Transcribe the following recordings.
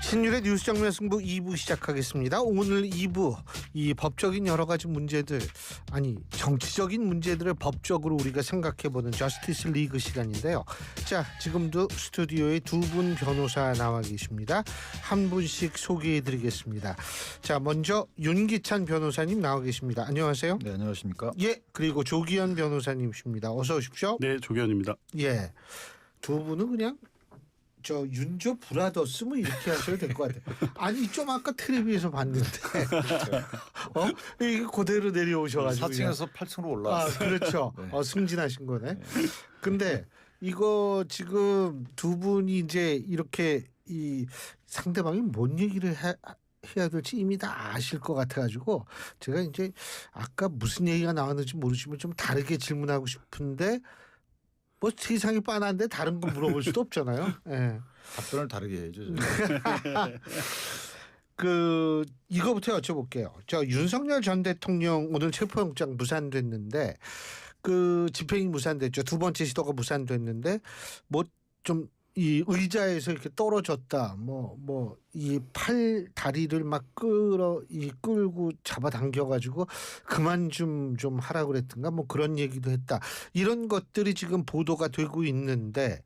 신율의 뉴스 정면 승부 2부 시작하겠습니다. 오늘 2부 이 법적인 여러 가지 문제들, 아니 정치적인 문제들을 법적으로 우리가 생각해보는 저스티스 리그 시간인데요. 자, 지금도 스튜디오에 두 분 변호사 나와 계십니다. 한 분씩 소개해드리겠습니다. 자, 먼저 윤기찬 변호사님 나와 계십니다. 안녕하세요. 네, 안녕하십니까. 예, 그리고 조기현 변호사님이십니다. 어서 오십시오. 네, 조기현입니다. 예, 두 분은 그냥 저 윤조 브라더스 뭐 이렇게 하셔도 될 것 같아요. 아니 좀 아까 텔레비에서 봤는데 이게 그대로 내려오셔가지고 4층에서 8층으로 올라왔어요. 아, 그렇죠. 네. 승진하신 거네. 근데 이거 지금 두 분이 이제 이렇게 이 상대방이 뭔 얘기를 해야 될지 이미 다 아실 것 같아가지고 제가 이제 아까 무슨 얘기가 나왔는지 모르시면 좀 다르게 질문하고 싶은데 뭐 세상이 빤한데 다른 거 물어볼 수도 없잖아요. 예. 답변을 다르게 해야죠. 이거부터 여쭤볼게요. 저 윤석열 전 대통령 오늘 체포영장 무산됐는데 그 집행이 무산됐죠. 두 번째 시도가 무산됐는데 뭐 좀 이 의자에서 이렇게 떨어졌다. 뭐 이 팔 다리를 막 끌고 잡아당겨가지고 그만 좀 하라 그랬던가 뭐 그런 얘기도 했다. 이런 것들이 지금 보도가 되고 있는데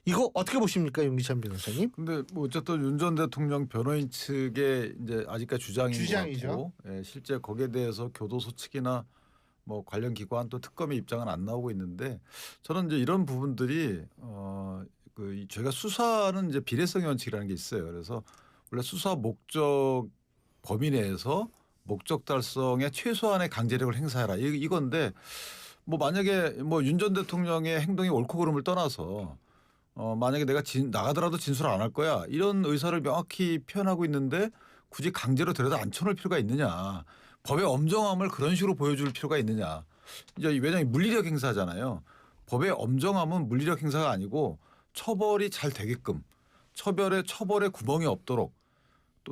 이거 어떻게 보십니까, 윤기찬 변호사님? 근데 뭐 어쨌든 윤 전 대통령 변호인 측의 이제 아직까지 주장이죠. 것 같고, 예, 실제 거기에 대해서 교도소 측이나 뭐 관련 기관 또 특검의 입장은 안 나오고 있는데 저는 이제 이런 부분들이 저희가 수사는 이제 비례성의 원칙이라는 게 있어요. 그래서 원래 수사 목적 범위 내에서 목적 달성에 최소한의 강제력을 행사해라 이건데 뭐 만약에 뭐 윤 전 대통령의 행동이 옳고 그름을 떠나서 만약에 내가 나가더라도 진술 안 할 거야 이런 의사를 명확히 표현하고 있는데 굳이 강제로 데려다 앉혀놓을 필요가 있느냐. 법의 엄정함을 그런 식으로 보여줄 필요가 있느냐. 이제 왜냐하면 물리력 행사잖아요. 법의 엄정함은 물리력 행사가 아니고 처벌이 잘 되게끔 처벌에 구멍이 없도록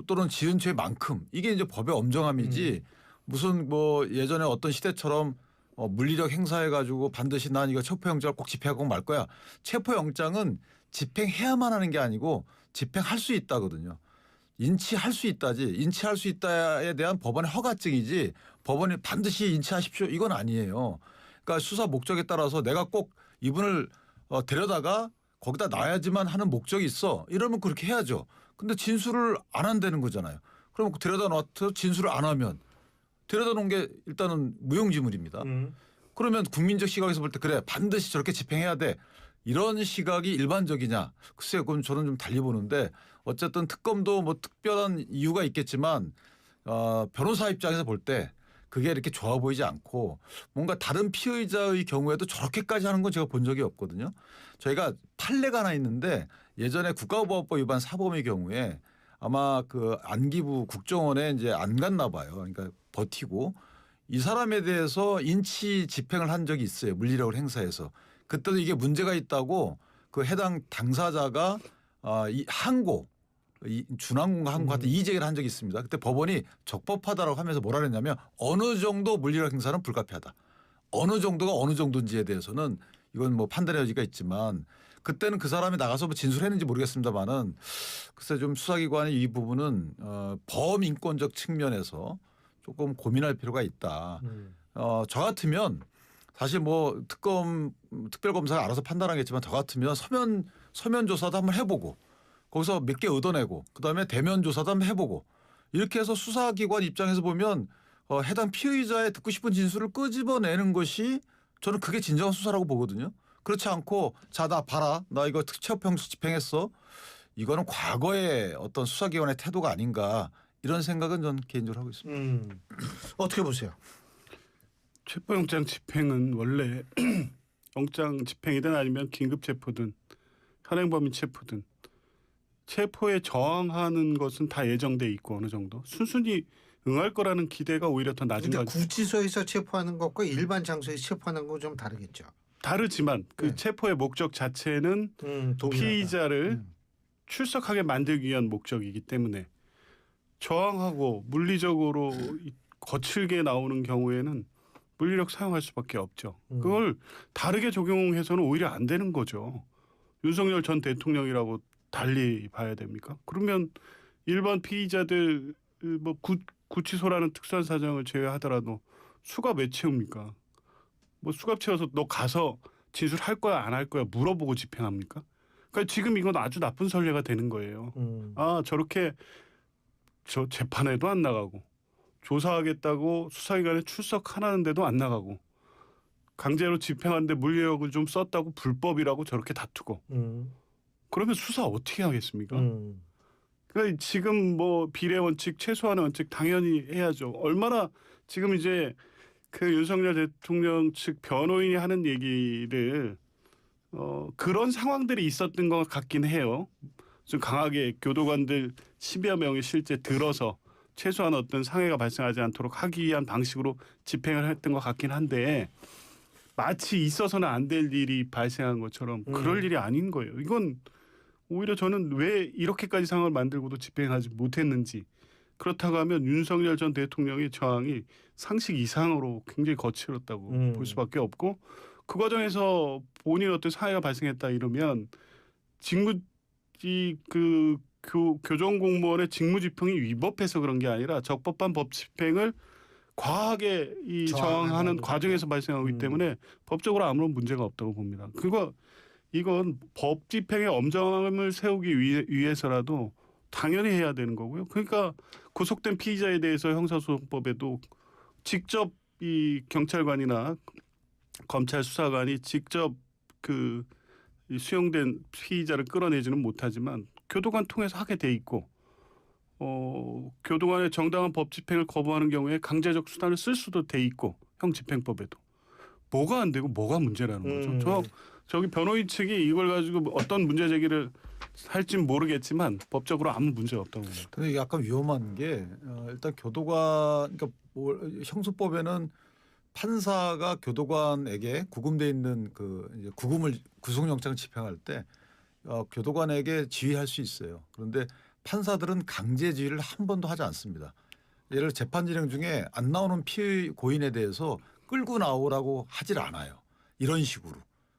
또는 지은 죄만큼 이게 이제 법의 엄정함이지 무슨 뭐 예전에 어떤 시대처럼 물리력 행사해가지고 반드시 난 이거 체포영장을 꼭 집행하고 말 거야. 체포영장은 집행해야만 하는 게 아니고 집행할 수 있다거든요. 인치할 수 있다지. 인치할 수 있다에 대한 법원의 허가증이지 법원이 반드시 인치하십시오. 이건 아니에요. 그러니까 수사 목적에 따라서 내가 꼭 이분을 데려다가 거기다 놔야지만 하는 목적이 있어. 이러면 그렇게 해야죠. 근데 진술을 안 한다는 거잖아요. 그럼 데려다 놔서 진술을 안 하면 데려다 놓은 게 일단은 무용지물입니다. 그러면 국민적 시각에서 볼 때 그래 반드시 저렇게 집행해야 돼. 이런 시각이 일반적이냐. 글쎄요. 그건 저는 좀 달리 보는데 어쨌든 특검도 뭐 특별한 이유가 있겠지만 변호사 입장에서 볼 때 그게 이렇게 좋아 보이지 않고 뭔가 다른 피의자의 경우에도 저렇게까지 하는 건 제가 본 적이 없거든요. 저희가 판례가 하나 있는데 예전에 국가보안법 위반 사범의 경우에 아마 그 안기부 국정원에 이제 안 갔나 봐요. 그러니까 버티고 이 사람에 대해서 인치 집행을 한 적이 있어요. 물리력을 행사해서. 그때도 이게 문제가 있다고 그 해당 당사자가 이 항고 준항공과 항고한테 이의제기를 한 적이 있습니다. 그때 법원이 적법하다라고 하면서 뭐라 그랬냐면 어느 정도 물리력 행사는 불가피하다. 어느 정도가 어느 정도인지에 대해서는 이건 뭐 판단의 여지가 있지만 그때는 그 사람이 나가서 뭐 진술했는지 모르겠습니다만은 글쎄 좀 수사기관이 이 부분은 범인권적 측면에서 조금 고민할 필요가 있다. 저 같으면 사실 뭐 특별검사가 알아서 판단하겠지만 저 같으면 서면 조사도 한번 해보고 거기서 몇 개 얻어내고 그다음에 대면 조사도 한번 해보고 이렇게 해서 수사기관 입장에서 보면 해당 피의자의 듣고 싶은 진술을 끄집어내는 것이 저는 그게 진정한 수사라고 보거든요. 그렇지 않고 자 나 봐라 나 이거 체포영장 집행했어. 이거는 과거의 어떤 수사기관의 태도가 아닌가 이런 생각은 저는 개인적으로 하고 있습니다. 어떻게 보세요? 체포영장 집행은 원래 영장 집행이든 아니면 긴급체포든 현행범인 체포든 체포에 저항하는 것은 다 예정돼 있고 어느 정도 순순히 응할 거라는 기대가 오히려 더 낮은 거죠. 구치소에서 체포하는 것과 일반 장소에서 체포하는 건 좀 다르겠죠. 다르지만 그 네. 체포의 목적 자체는 피의자를 출석하게 만들기 위한 목적이기 때문에 저항하고 물리적으로 거칠게 나오는 경우에는 물리력 사용할 수밖에 없죠. 그걸 다르게 적용해서는 오히려 안 되는 거죠. 윤석열 전 대통령이라고 달리 봐야 됩니까? 그러면 일반 피의자들 뭐 구치소라는 특수한 사정을 제외하더라도 수갑 왜 채웁니까? 뭐 수갑 채워서 너 가서 진술할 거야 안 할 거야 물어보고 집행합니까? 그러니까 지금 이건 아주 나쁜 선례가 되는 거예요. 아 저렇게 저 재판에도 안 나가고 조사하겠다고 수사기관에 출석하라는데도 안 나가고 강제로 집행하는데 물리력을 좀 썼다고 불법이라고 저렇게 다투고 그러면 수사 어떻게 하겠습니까? 그러니까 지금 뭐 비례 원칙 최소한의 원칙 당연히 해야죠. 얼마나 지금 이제 그 윤석열 대통령 측 변호인이 하는 얘기를 그런 상황들이 있었던 것 같긴 해요. 좀 강하게 교도관들 10여 명이 실제 들어서 최소한 어떤 상해가 발생하지 않도록 하기 위한 방식으로 집행을 했던 것 같긴 한데 마치 있어서는 안 될 일이 발생한 것처럼 그럴 일이 아닌 거예요. 이건 오히려 저는 왜 이렇게까지 상황을 만들고도 집행하지 못했는지 그렇다고 하면 윤석열 전 대통령의 저항이 상식 이상으로 굉장히 거칠었다고 볼 수밖에 없고 그 과정에서 본인 어떤 사회가 발생했다 이러면 교정 공무원의 직무 집행이 위법해서 그런 게 아니라 적법한 법 집행을 과하게 저항하는 과정에서 발생하기 때문에 법적으로 아무런 문제가 없다고 봅니다. 이건 법 집행의 엄정함을 세우기 위해서라도 당연히 해야 되는 거고요. 그러니까 구속된 피의자에 대해서 형사소송법에도 직접 이 경찰관이나 검찰 수사관이 직접 이 수용된 피의자를 끌어내지는 못하지만 교도관 통해서 하게 돼 있고 교도관의 정당한 법 집행을 거부하는 경우에 강제적 수단을 쓸 수도 돼 있고 형집행법에도 뭐가 안 되고 뭐가 문제라는 거죠. 저기 변호인 측이 이걸 가지고 어떤 문제 제기를 할지는 모르겠지만 법적으로 아무 문제가 없다고 봅니다. 근데 이게 약간 위험한 게 일단 교도관 그러니까 형수법에는 판사가 교도관에게 구금돼 있는 이제 구속영장을 집행할 때 교도관에게 지휘할 수 있어요. 그런데 판사들은 강제 지휘를 한 번도 하지 않습니다. 예를 들어 재판 진행 중에 안 나오는 피고인에 대해서 끌고 나오라고 하질 않아요. 이런 식으로.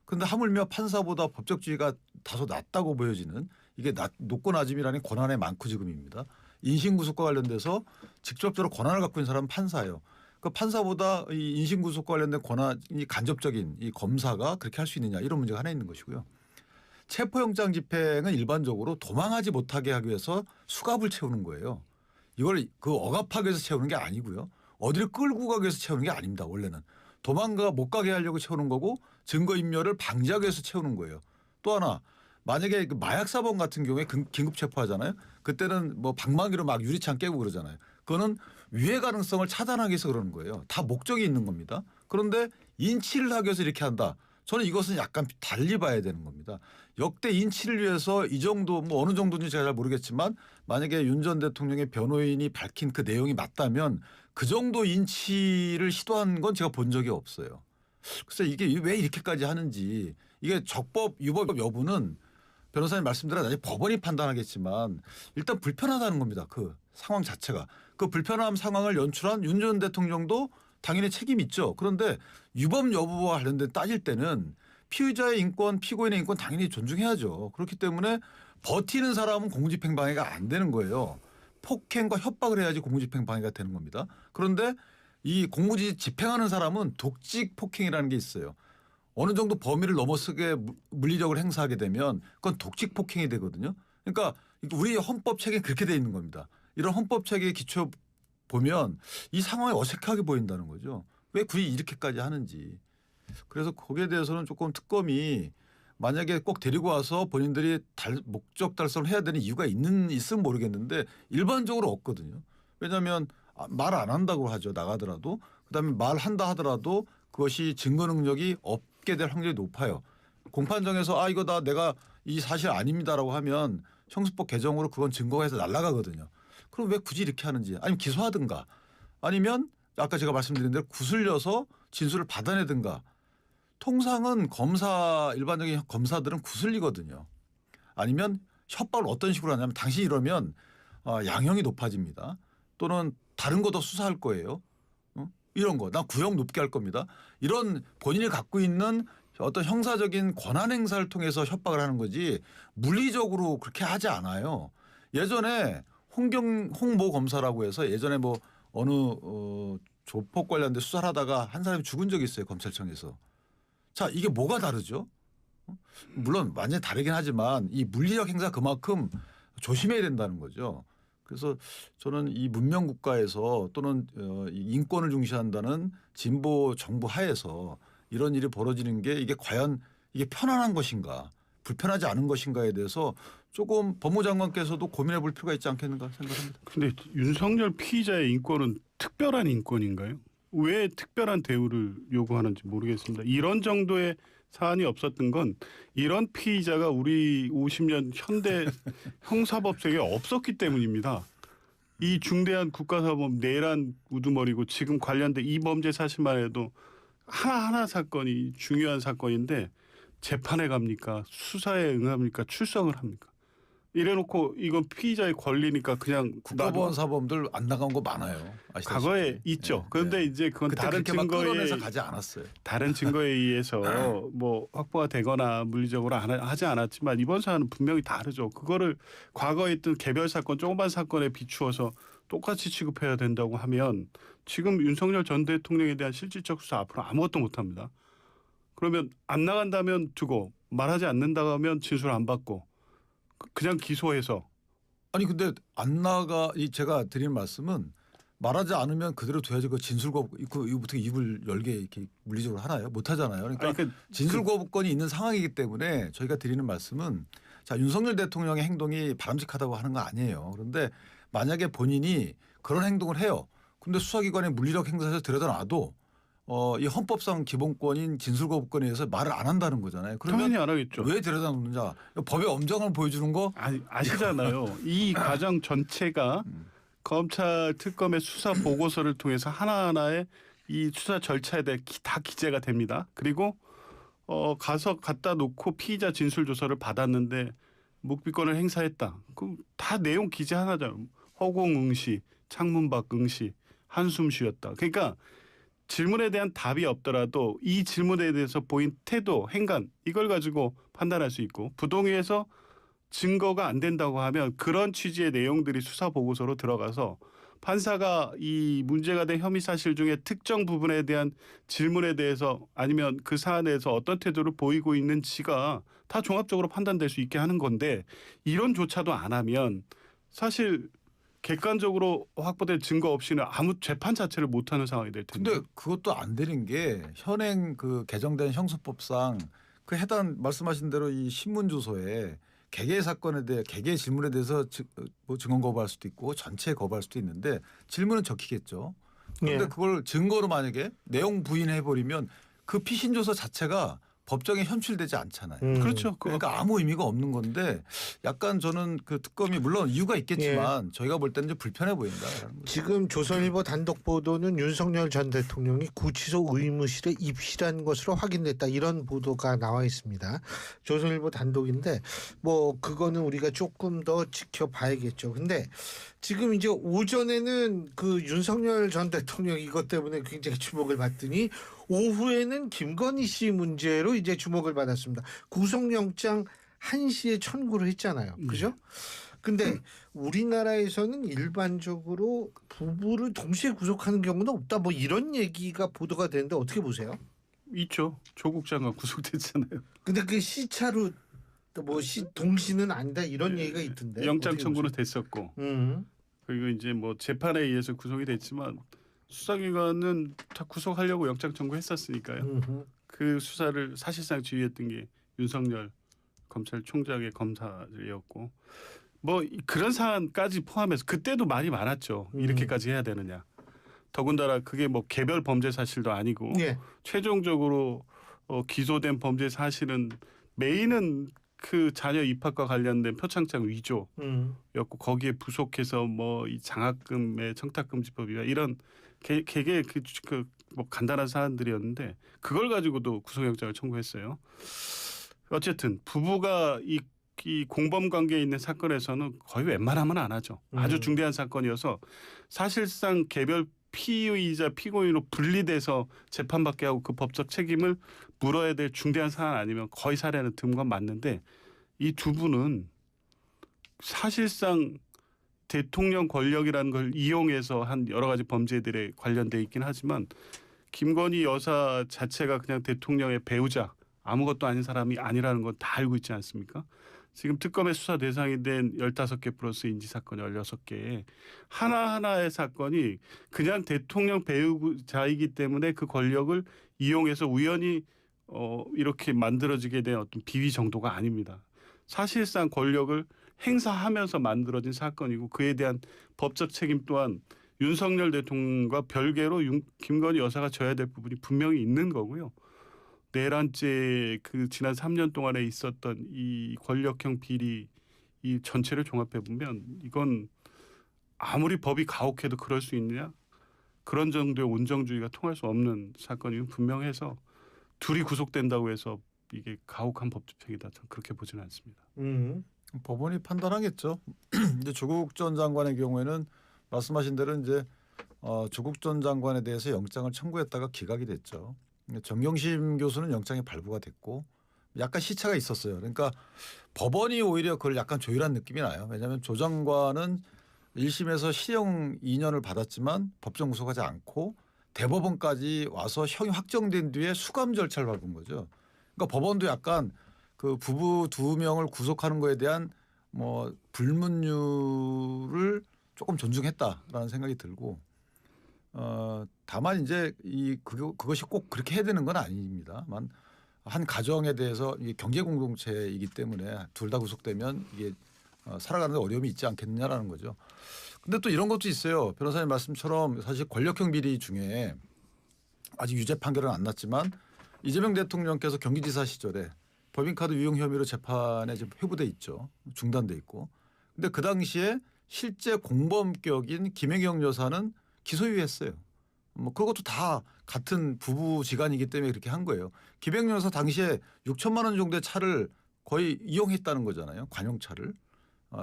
그런데 하물며 판사보다 법적 지위가 다소 낮다고 보여지는 이게 높고 낮음이라는 권한의 많고 지금입니다. 인신구속과 관련돼서 직접적으로 권한을 갖고 있는 사람은 판사예요. 그 판사보다 이 인신구속과 관련된 권한이 간접적인 이 검사가 그렇게 할 수 있느냐 이런 문제가 하나 있는 것이고요. 체포영장 집행은 일반적으로 도망하지 못하게 하기 위해서 수갑을 채우는 거예요. 이걸 억압하기 위해서 채우는 게 아니고요. 어디를 끌고 가기 위해서 채우는 게 아닙니다. 원래는. 못 가게 하려고 채우는 거고 증거인멸을 방지하기 위해서 채우는 거예요. 또 하나 만약에 마약 사범 같은 경우에 긴급 체포하잖아요. 그때는 뭐 방망이로 막 유리창 깨고 그러잖아요. 그거는 유해 가능성을 차단하기 위해서 그러는 거예요. 다 목적이 있는 겁니다. 그런데 인치를 하기 위해서 이렇게 한다. 저는 이것은 약간 달리 봐야 되는 겁니다. 역대 인치를 위해서 이 정도 뭐 어느 정도인지 제가 잘 모르겠지만 만약에 윤 전 대통령의 변호인이 밝힌 그 내용이 맞다면 그 정도 인치를 시도한 건 제가 본 적이 없어요. 글쎄 이게 왜 이렇게까지 하는지 이게 적법 유법 여부는 변호사님 말씀대로 나중에 법원이 판단하겠지만 일단 불편하다는 겁니다. 그 상황 자체가. 그 불편한 상황을 연출한 윤 전 대통령도 당연히 책임 있죠. 그런데 유법 여부와 관련된 따질 때는 피의자의 인권, 피고인의 인권 당연히 존중해야죠. 그렇기 때문에 버티는 사람은 공무집행 방해가 안 되는 거예요. 폭행과 협박을 해야지 공무집행 방해가 되는 겁니다. 그런데 이 공무집행하는 사람은 독직 폭행이라는 게 있어요. 어느 정도 범위를 넘어서게 물리력을 행사하게 되면 그건 독직 폭행이 되거든요. 그러니까 우리 헌법 체계에 그렇게 돼 있는 겁니다. 이런 헌법 체계에 기초 보면 이 상황이 어색하게 보인다는 거죠. 왜 굳이 이렇게까지 하는지. 그래서 거기에 대해서는 조금 특검이 만약에 꼭 데리고 와서 본인들이 목적 달성을 해야 되는 이유가 있으면 모르겠는데 일반적으로 없거든요. 왜냐하면 말 안 한다고 하죠. 나가더라도. 그다음에 말한다 하더라도 그것이 증거 능력이 없게 될 확률이 높아요. 공판정에서 이거 내가 이 사실 아닙니다라고 하면 형수법 개정으로 그건 증거가 해서 날아가거든요. 그럼 왜 굳이 이렇게 하는지 아니면 기소하든가 아니면 아까 제가 말씀드린 대로 구슬려서 진술을 받아내든가 통상은 일반적인 검사들은 구슬리거든요. 아니면 협박을 어떤 식으로 하냐면 당신이 이러면 양형이 높아집니다. 또는 다른 거 더 수사할 거예요. 이런 거. 나 구형 높게 할 겁니다. 이런 본인이 갖고 있는 어떤 형사적인 권한 행사를 통해서 협박을 하는 거지 물리적으로 그렇게 하지 않아요. 예전에 홍모 검사라고 해서 예전에 뭐 어느 조폭 관련된 수사를 하다가 한 사람이 죽은 적이 있어요. 검찰청에서. 자, 이게 뭐가 다르죠? 물론 완전히 다르긴 하지만 이 물리적 행사 그만큼 조심해야 된다는 거죠. 그래서 저는 이 문명 국가에서 또는 이 인권을 중시한다는 진보 정부 하에서 이런 일이 벌어지는 게 이게 과연 이게 편안한 것인가 불편하지 않은 것인가에 대해서 조금 법무장관께서도 고민해 볼 필요가 있지 않겠는가 생각합니다. 근데 윤석열 피의자의 인권은 특별한 인권인가요? 왜 특별한 대우를 요구하는지 모르겠습니다. 이런 정도의 사안이 없었던 건 이런 피의자가 우리 50년 현대 형사법 세계에 없었기 때문입니다. 이 중대한 국가사범 내란 우두머리고 지금 관련된 이 범죄 사실만 해도 하나하나 사건이 중요한 사건인데 재판에 갑니까? 수사에 응합니까? 출석을 합니까? 이래놓고 이건 피의자의 권리니까 그냥 국가보안 사범들 안 나간 거 많아요. 아시다시피. 과거에 있죠. 네, 그런데 네. 이제 그건 다른 끌어내서 증거에 가지 않았어요. 다른 증거에 의해서 뭐 확보가 되거나 물리적으로 하지 않았지만 이번 사안은 분명히 다르죠. 그거를 과거에 있던 개별 사건, 조그만 사건에 비추어서 똑같이 취급해야 된다고 하면 지금 윤석열 전 대통령에 대한 실질적 수사 앞으로 아무것도 못합니다. 그러면 안 나간다면 두고 말하지 않는다고 하면 진술 안 받고 그냥 기소해서 아니 근데 안 나가 제가 드리는 말씀은 말하지 않으면 그대로 둬야지 그 진술거부 이거부터 입을 열게 이렇게 물리적으로 하나요? 못 하잖아요. 그러니까 진술거부권이 있는 상황이기 때문에 저희가 드리는 말씀은 자 윤석열 대통령의 행동이 바람직하다고 하는 거 아니에요. 그런데 만약에 본인이 그런 행동을 해요. 근데 수사기관의 물리적 행사에서 들여다놔도 이 헌법상 기본권인 진술거부권에 의해서 말을 안 한다는 거잖아요. 그러면 당연히 안 하겠죠. 왜 들여다 놓느냐? 법의 엄정함을 보여주는 거? 아시잖아요. 이 과정 전체가 검찰 특검의 수사 보고서를 통해서 하나하나의 이 수사 절차에 대해 다 기재가 됩니다. 그리고 가서 갖다 놓고 피의자 진술 조서를 받았는데 묵비권을 행사했다. 그럼 다 내용 기재 하나잖아요. 허공응시, 창문밖 응시, 한숨 쉬었다. 그러니까 질문에 대한 답이 없더라도 이 질문에 대해서 보인 태도, 행간 이걸 가지고 판단할 수 있고 부동의에서 증거가 안 된다고 하면 그런 취지의 내용들이 수사 보고서로 들어가서 판사가 이 문제가 된 혐의 사실 중에 특정 부분에 대한 질문에 대해서 아니면 그 사안에서 어떤 태도를 보이고 있는지가 다 종합적으로 판단될 수 있게 하는 건데 이런 조차도 안 하면 사실 객관적으로 확보된 증거 없이는 아무 재판 자체를 못하는 상황이 될 텐데. 근데 그것도 안 되는 게 현행 그 개정된 형사법상 그 해당 말씀하신 대로 이 신문 조서에 개개 사건에 대해 개개 질문에 대해서 뭐 증언 거부할 수도 있고 전체 거부할 수도 있는데 질문은 적히겠죠. 그런데 예. 그걸 증거로 만약에 내용 부인해 버리면 그 피신 조서 자체가 법정에 현출되지 않잖아요. 그렇죠. 그러니까 아무 의미가 없는 건데 약간 저는 그 특검이 물론 이유가 있겠지만 저희가 볼 때는 좀 불편해 보인다. 지금 조선일보 단독 보도는 윤석열 전 대통령이 구치소 의무실에 입실한 것으로 확인됐다 이런 보도가 나와 있습니다. 조선일보 단독인데 뭐 그거는 우리가 조금 더 지켜봐야겠죠. 근데 지금 이제 오전에는 그 윤석열 전 대통령 이것 때문에 굉장히 주목을 받더니 오후에는 김건희 씨 문제로 이제 주목을 받았습니다. 구속영장 1시에 청구를 했잖아요. 그죠? 근데 우리나라에서는 일반적으로 부부를 동시에 구속하는 경우는 없다. 뭐 이런 얘기가 보도가 되는데 어떻게 보세요? 있죠. 조국 장관 구속됐잖아요. 근데 그 시차로 뭐 동시는 아니다 이런 얘기가 있던데. 영장 청구는 됐었고. 그리고 이제 뭐 재판에 의해서 구속이 됐지만 수사기관은 다 구속하려고 영장 청구했었으니까요. 그 수사를 사실상 지휘했던 게 윤석열 검찰총장의 검사들이었고 뭐 그런 사안까지 포함해서 그때도 말이 많았죠. 이렇게까지 해야 되느냐. 더군다나 그게 뭐 개별 범죄 사실도 아니고 최종적으로 기소된 범죄 사실은 메인은 그 자녀 입학과 관련된 표창장 위조였고 거기에 부속해서 뭐 이 장학금의 청탁금지법이나 이런 개개 뭐 간단한 사안들이었는데 그걸 가지고도 구속영장을 청구했어요. 어쨌든 부부가 이 공범 관계에 있는 사건에서는 거의 웬만하면 안 하죠. 아주 중대한 사건이어서 사실상 개별 피의자 피고인으로 분리돼서 재판받게 하고 그 법적 책임을 물어야 될 중대한 사안 아니면 거의 사례는 드문 건 맞는데 이 두 분은 사실상 대통령 권력이라는 걸 이용해서 한 여러 가지 범죄들에 관련돼 있긴 하지만 김건희 여사 자체가 그냥 대통령의 배우자 아무것도 아닌 사람이 아니라는 건 다 알고 있지 않습니까? 지금 특검의 수사 대상이 된 15개 플러스 인지사건 16개에 하나하나의 사건이 그냥 대통령 배우자이기 때문에 그 권력을 이용해서 우연히 이렇게 만들어지게 된 어떤 비위 정도가 아닙니다. 사실상 권력을 행사하면서 만들어진 사건이고 그에 대한 법적 책임 또한 윤석열 대통령과 별개로 김건희 여사가 져야 될 부분이 분명히 있는 거고요. 내란죄 그 지난 3년 동안에 있었던 이 권력형 비리 이 전체를 종합해 보면 이건 아무리 법이 가혹해도 그럴 수 있느냐? 그런 정도의 온정주의가 통할 수 없는 사건이면 분명해서 둘이 구속된다고 해서 이게 가혹한 법 집행이다. 저는 그렇게 보지는 않습니다. 법원이 판단하겠죠. 이제 조국 전 장관의 경우에는 말씀하신 대로 이제 조국 전 장관에 대해서 영장을 청구했다가 기각이 됐죠. 정경심 교수는 영장이 발부가 됐고 약간 시차가 있었어요. 그러니까 법원이 오히려 그걸 약간 조율한 느낌이 나요. 왜냐하면 조 장관은 1심에서 실형 2년을 받았지만 법정 구속하지 않고 대법원까지 와서 형이 확정된 뒤에 수감 절차를 밟은 거죠. 그러니까 법원도 약간 그 부부 2명을 구속하는 거에 대한 뭐 불문율을 조금 존중했다라는 생각이 들고 다만 이제 그것이 꼭 그렇게 해야 되는 건 아닙니다만 한 가정에 대해서 이게 경제 공동체이기 때문에 둘 다 구속되면 이게 살아가는 데 어려움이 있지 않겠느냐라는 거죠. 근데 또 이런 것도 있어요. 변호사님 말씀처럼 사실 권력형 비리 중에 아직 유죄 판결은 안 났지만 이재명 대통령께서 경기지사 시절에 법인카드 유용 혐의로 재판에 지금 회부돼 있죠. 중단돼 있고. 근데 그 당시에 실제 공범격인 김혜경 여사는 기소유예했어요. 뭐 그것도 다 같은 부부지간이기 때문에 그렇게 한 거예요. 김혜경 여사 당시에 6천만 원 정도의 차를 거의 이용했다는 거잖아요. 관용차를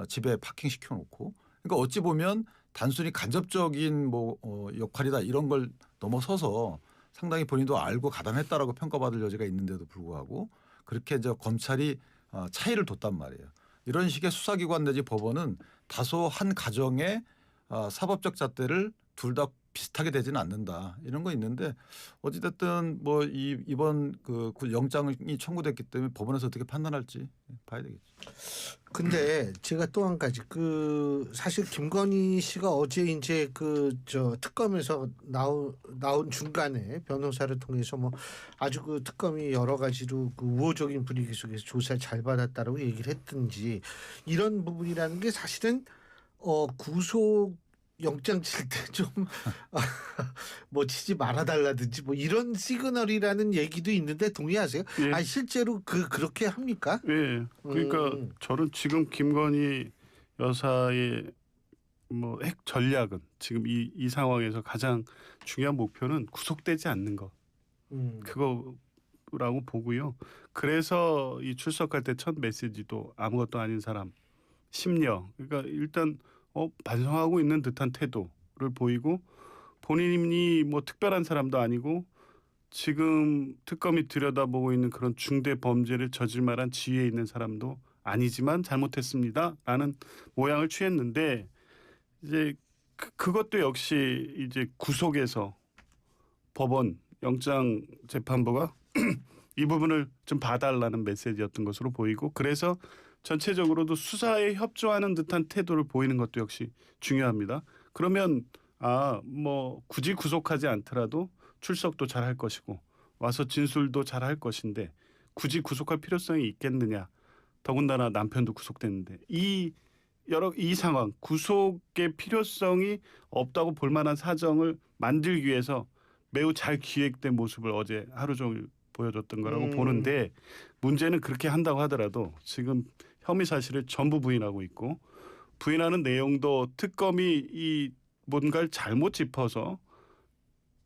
집에 파킹 시켜놓고. 그러니까 어찌 보면 단순히 간접적인 역할이다 이런 걸 넘어서서 상당히 본인도 알고 가담했다라고 평가받을 여지가 있는데도 불구하고 그렇게 이제 검찰이 차이를 뒀단 말이에요. 이런 식의 수사기관 내지 법원은 다소 한 가정의 사법적 잣대를 둘 다 비슷하게 되지는 않는다 이런 거 있는데 어찌됐든 뭐 이번 그 영장이 청구됐기 때문에 법원에서 어떻게 판단할지 봐야 되겠죠. 근데 제가 또 한 가지 사실 김건희 씨가 어제 이제 특검에서 나온 중간에 변호사를 통해서 뭐 아주 그 특검이 여러 가지로 그 우호적인 분위기 속에서 조사를 잘 받았다라고 얘기를 했든지 이런 부분이라는 게 사실은 구속 영장 칠 때 좀 뭐 치지 말아달라든지 뭐 이런 시그널이라는 얘기도 있는데 동의하세요? 예. 아니 실제로 그렇게 합니까? 예. 그러니까 저는 지금 김건희 여사의 뭐 핵 전략은 지금 이 상황에서 가장 중요한 목표는 구속되지 않는 것. 그거라고 보고요. 그래서 이 출석할 때 첫 메시지도 아무것도 아닌 사람 심려. 그러니까 일단 반성하고 있는 듯한 태도를 보이고 본인이 뭐 특별한 사람도 아니고 지금 특검이 들여다보고 있는 그런 중대 범죄를 저질 만한 지위에 있는 사람도 아니지만 잘못했습니다라는 모양을 취했는데 이제 그것도 역시 이제 구속에서 법원 영장 재판부가 이 부분을 좀 봐달라는 메시지였던 것으로 보이고 그래서 전체적으로도 수사에 협조하는 듯한 태도를 보이는 것도 역시 중요합니다. 그러면 뭐 굳이 구속하지 않더라도 출석도 잘할 것이고 와서 진술도 잘할 것인데 굳이 구속할 필요성이 있겠느냐. 더군다나 남편도 구속됐는데 이 상황 구속의 필요성이 없다고 볼 만한 사정을 만들기 위해서 매우 잘 기획된 모습을 어제 하루 종일 보여줬던 거라고 보는데 문제는 그렇게 한다고 하더라도 지금 혐의 사실을 전부 부인하고 있고 부인하는 내용도 특검이 이 뭔가를 잘못 짚어서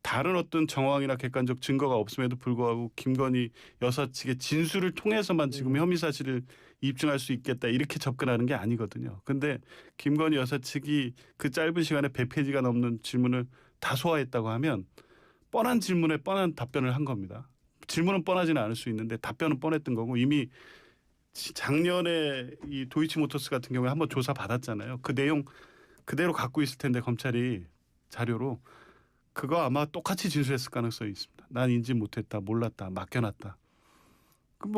다른 어떤 정황이나 객관적 증거가 없음에도 불구하고 김건희 여사 측의 진술을 통해서만 지금 혐의 사실을 입증할 수 있겠다 이렇게 접근하는 게 아니거든요. 근데 김건희 여사 측이 그 짧은 시간에 100페이지가 넘는 질문을 다 소화했다고 하면 뻔한 질문에 뻔한 답변을 한 겁니다. 질문은 뻔하지는 않을 수 있는데 답변은 뻔했던 거고 이미 작년에 이 도이치모터스 같은 경우에 한번 조사 받았잖아요. 그 내용 그대로 갖고 있을 텐데 검찰이 자료로 그거 아마 똑같이 진술했을 가능성이 있습니다. 난 인지 못했다, 몰랐다, 맡겨놨다.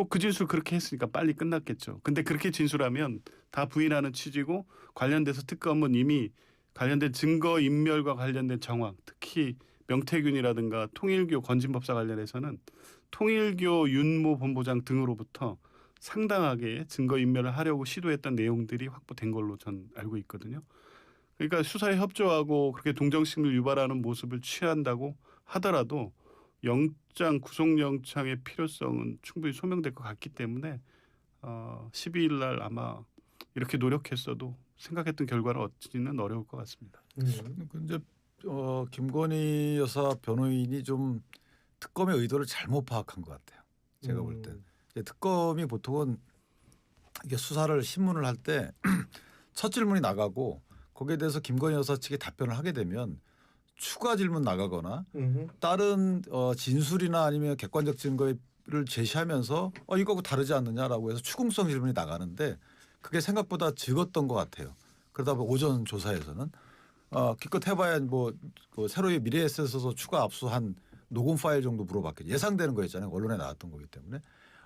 그 진술 그렇게 했으니까 빨리 끝났겠죠. 근데 그렇게 진술하면 다 부인하는 취지고 관련돼서 특검은 이미 관련된 증거 인멸과 관련된 정황, 특히 명태균이라든가 통일교 건진법사 관련해서는 통일교 윤모 본부장 등으로부터 상당하게 증거 인멸을 하려고 시도했던 내용들이 확보된 걸로 전 알고 있거든요. 그러니까 수사에 협조하고 그렇게 동정심을 유발하는 모습을 취한다고 하더라도 구속영장의 필요성은 충분히 소명될 것 같기 때문에 12일 날 아마 이렇게 노력했어도 생각했던 결과를 얻지는 어려울 것 같습니다. 근데 김건희 여사 변호인이 좀 특검의 의도를 잘못 파악한 것 같아요. 제가 볼 때. 특검이 보통은 이게 수사를 신문을 할 때 첫 질문이 나가고 거기에 대해서 김건희 여사 측이 답변을 하게 되면 추가 질문 나가거나 다른 진술이나 아니면 객관적 증거를 제시하면서 이거하고 다르지 않느냐라고 해서 추궁성 질문이 나가는데 그게 생각보다 적었던 것 같아요. 그러다 보니 오전 조사에서는 기껏 해봐야 그 새로이 미래에셋에서 추가 압수한 녹음 파일 정도 물어봤겠죠. 예상되는 거였잖아요. 언론에 나왔던 거기 때문에.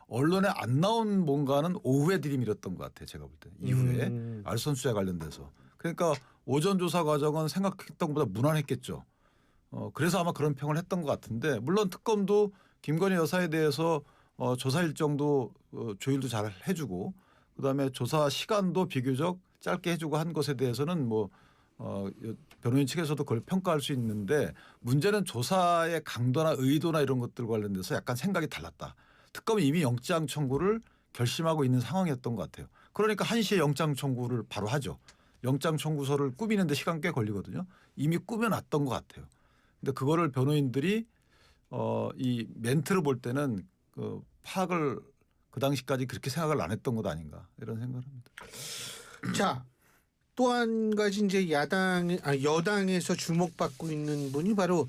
언론에 안 나온 뭔가는 오후에 들이밀었던 것 같아요. 제가 볼 때. 이후에 알선 수사에 관련돼서. 그러니까 오전 조사 과정은 생각했던 것보다 무난했겠죠. 그래서 아마 그런 평을 했던 것 같은데 물론 특검도 김건희 여사에 대해서 조사 일정도 조율도 잘 해주고 그다음에 조사 시간도 비교적 짧게 해주고 한 것에 대해서는 변호인 측에서도 그걸 평가할 수 있는데 문제는 조사의 강도나 의도나 이런 것들 관련돼서 약간 생각이 달랐다. 특검이 이미 영장 청구를 결심하고 있는 상황이었던 것 같아요. 그러니까 1시에 영장 청구를 바로 하죠. 영장 청구서를 꾸미는데 시간 꽤 걸리거든요. 이미 꾸며놨던 것 같아요. 근데 그거를 변호인들이 이 멘트를 볼 때는 그 파악을 그 당시까지 그렇게 생각을 안 했던 것 아닌가 이런 생각을 합니다. 자, 또 한 가지 이제 여당에서 주목받고 있는 분이 바로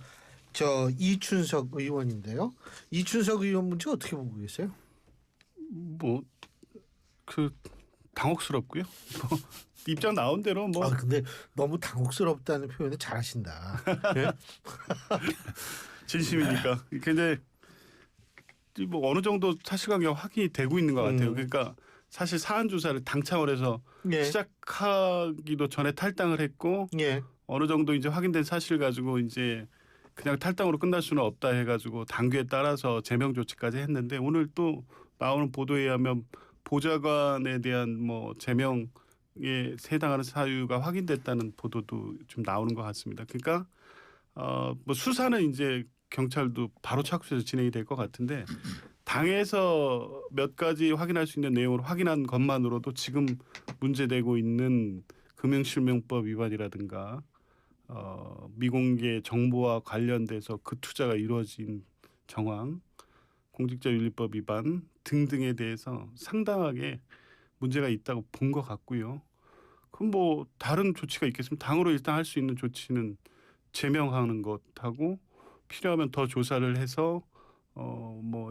이춘석 의원인데요. 이춘석 의원 문제 어떻게 보고 계세요? 당혹스럽고요. 입장 나온 대로 근데 너무 당혹스럽다는 표현을 잘하신다. 네? 진심이니까. 근데 어느 정도 사실관계가 확인이 되고 있는 것 같아요. 그러니까 사실 사안 조사를 당 차원에서 시작하기도 전에 탈당을 했고 어느 정도 이제 확인된 사실 가지고 이제 그냥 탈당으로 끝날 수는 없다 해가지고 당규에 따라서 제명 조치까지 했는데 오늘 또 나오는 보도에 의하면 보좌관에 대한 제명에 해당하는 사유가 확인됐다는 보도도 좀 나오는 것 같습니다. 그러니까 수사는 이제 경찰도 바로 착수해서 진행이 될 것 같은데 당에서 몇 가지 확인할 수 있는 내용을 확인한 것만으로도 지금 문제되고 있는 금융실명법 위반이라든가 미공개 정보와 관련돼서 그 투자가 이루어진 정황, 공직자윤리법 위반 등등에 대해서 상당하게 문제가 있다고 본 것 같고요. 그럼 다른 조치가 있겠습니까? 당으로 일단 할 수 있는 조치는 제명하는 것하고 필요하면 더 조사를 해서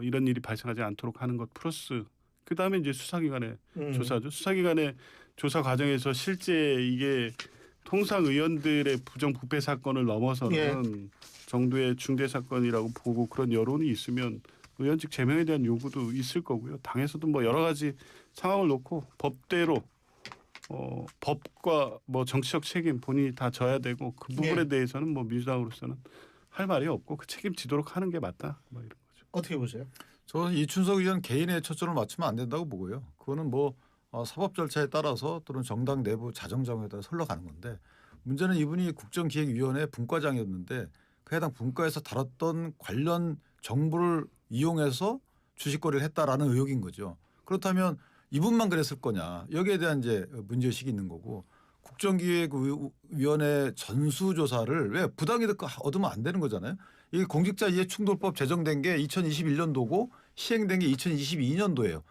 이런 일이 발생하지 않도록 하는 것 플러스 그다음에 이제 수사기관의 조사죠. 수사기관의 조사 과정에서 실제 이게 통상 의원들의 부정부패 사건을 넘어서는 정도의 중대 사건이라고 보고 그런 여론이 있으면 의원직 제명에 대한 요구도 있을 거고요. 당에서도 여러 가지 상황을 놓고 법대로 법과 정치적 책임 본인이 다 져야 되고 그 부분에 대해서는 민주당으로서는 할 말이 없고 그 책임지도록 하는 게 맞다. 이런 거죠. 어떻게 보세요? 저는 이춘석 의원 개인의 초점을 맞추면 안 된다고 보고요. 그거는 사법 절차에 따라서 또는 정당 내부 자정정에 따라 흘러가는 건데 문제는 이분이 국정기획위원회 분과장이었는데 그 해당 분과에서 다뤘던 관련 정보를 이용해서 주식거래를 했다라는 의혹인 거죠. 그렇다면 이분만 그랬을 거냐. 여기에 대한 이제 문제의식이 있는 거고 국정기획위원회 전수조사를 왜 부당이득 얻으면 안 되는 거잖아요. 이게 공직자이해충돌법 제정된 게 2021년도고 시행된 게 2022년도예요.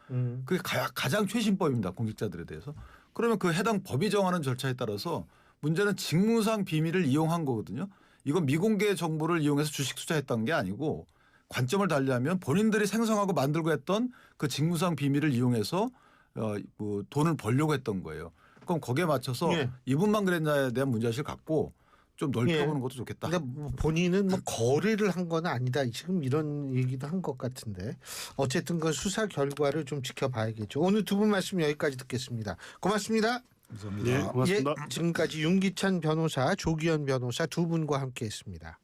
그게 가장 최신법입니다. 공직자들에 대해서. 그러면 그 해당 법이 정하는 절차에 따라서 문제는 직무상 비밀을 이용한 거거든요. 이건 미공개 정보를 이용해서 주식 투자했던 게 아니고 관점을 달리하면 본인들이 생성하고 만들고 했던 그 직무상 비밀을 이용해서 돈을 벌려고 했던 거예요. 그럼 거기에 맞춰서 예. 이분만 그랬냐에 대한 문제의식을 갖고 좀 넓혀보는 것도 좋겠다. 근데 뭐 본인은 뭐 거래를 한 건 아니다. 지금 이런 얘기도 한 것 같은데 어쨌든 그 수사 결과를 좀 지켜봐야겠죠. 오늘 두 분 말씀 여기까지 듣겠습니다. 고맙습니다. 감사합니다. 예, 고맙습니다. 예, 지금까지 윤기찬 변호사, 조기현 변호사 두 분과 함께했습니다.